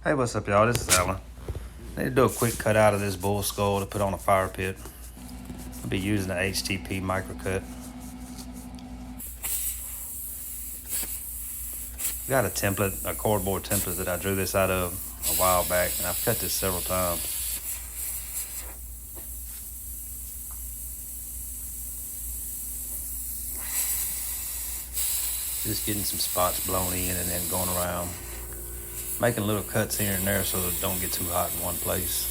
Hey, what's up, y'all? This is Alan. I need to do a quick cut out of this bull skull to put on a fire pit. I'll be using the HTP microcut. Got a template, a cardboard template that I drew this out of a while back, and I've cut this several times. Just getting some spots blown in and then going around, making little cuts here and there so that it don't get too hot in one place.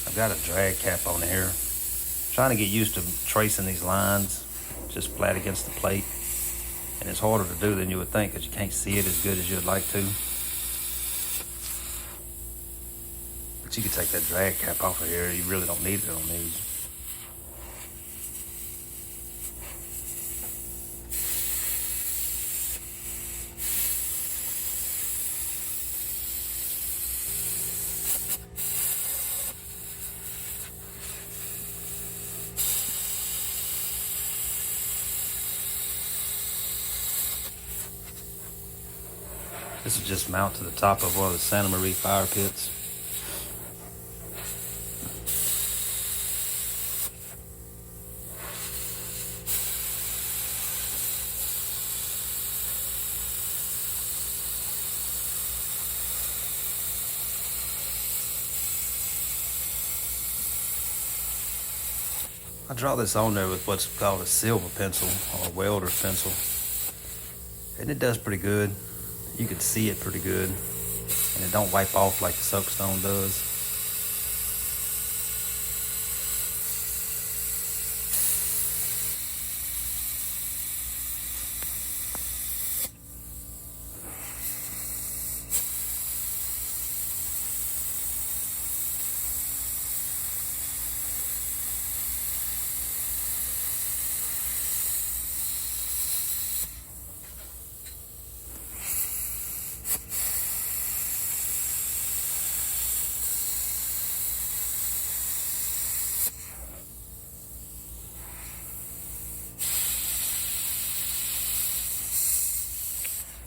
I've got a drag cap on here. Trying to get used to tracing these lines just flat against the plate. And it's harder to do than you would think because you can't see it as good as you'd like to. But you can take that drag cap off of here. You really don't need it on these. This is just mount to the top of one of the Santa Maria fire pits. I draw this on there with what's called a silver pencil or a welder's pencil. And it does pretty good. You can see it pretty good. And it don't wipe off like the soapstone does.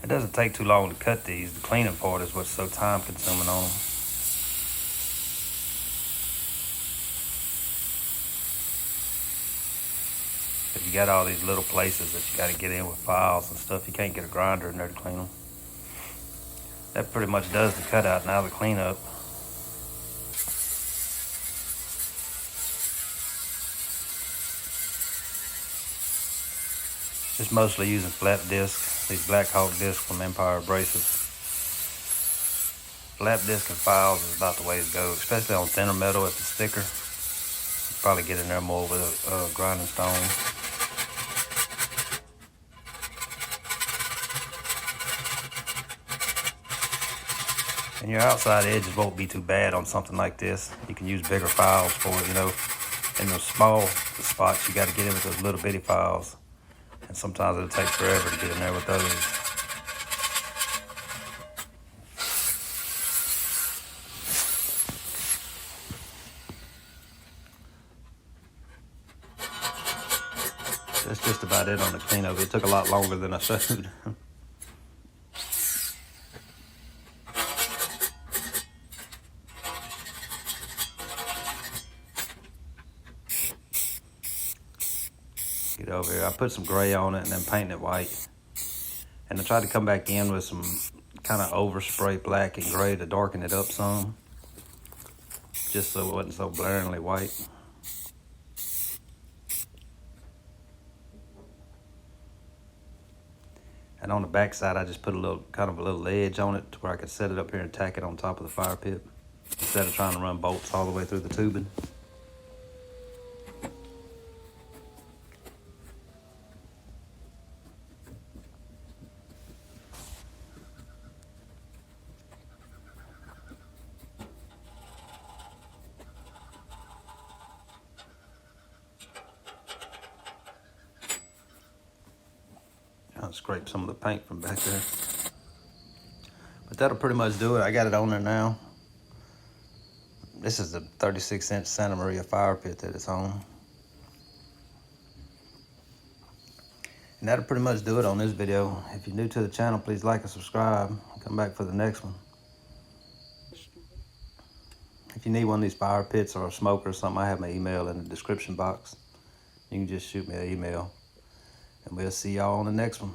It doesn't take too long to cut these. The cleaning part is what's so time consuming on them. If you got all these little places that you got to get in with files and stuff, you can't get a grinder in there to clean them. That pretty much does the cutout. Now the cleanup. Just mostly using flat discs, these Black Hawk discs from Empire Abrasives. Flat disc and files is about the way to go, especially on thinner metal if it's thicker. You probably get in there more with a grinding stone. And your outside edges won't be too bad on something like this. You can use bigger files for it, In those small spots, you got to get in with those little bitty files. And sometimes it'll take forever to get in there with those. That's just about it on the cleanup. It took a lot longer than I showed. Get over here. I put some gray on it and then painted it white. And I tried to come back in with some kind of overspray black and gray to darken it up some. Just so it wasn't so blaringly white. And on the back side, I just put a little ledge on it to where I could set it up here and tack it on top of the fire pit instead of trying to run bolts all the way through the tubing. I'll scrape some of the paint from back there. But that'll pretty much do it. I got it on there now. This is the 36-inch Santa Maria fire pit that it's on. And that'll pretty much do it on this video. If you're new to the channel, please like and subscribe. Come back for the next one. If you need one of these fire pits or a smoker or something, I have my email in the description box. You can just shoot me an email. And we'll see y'all on the next one.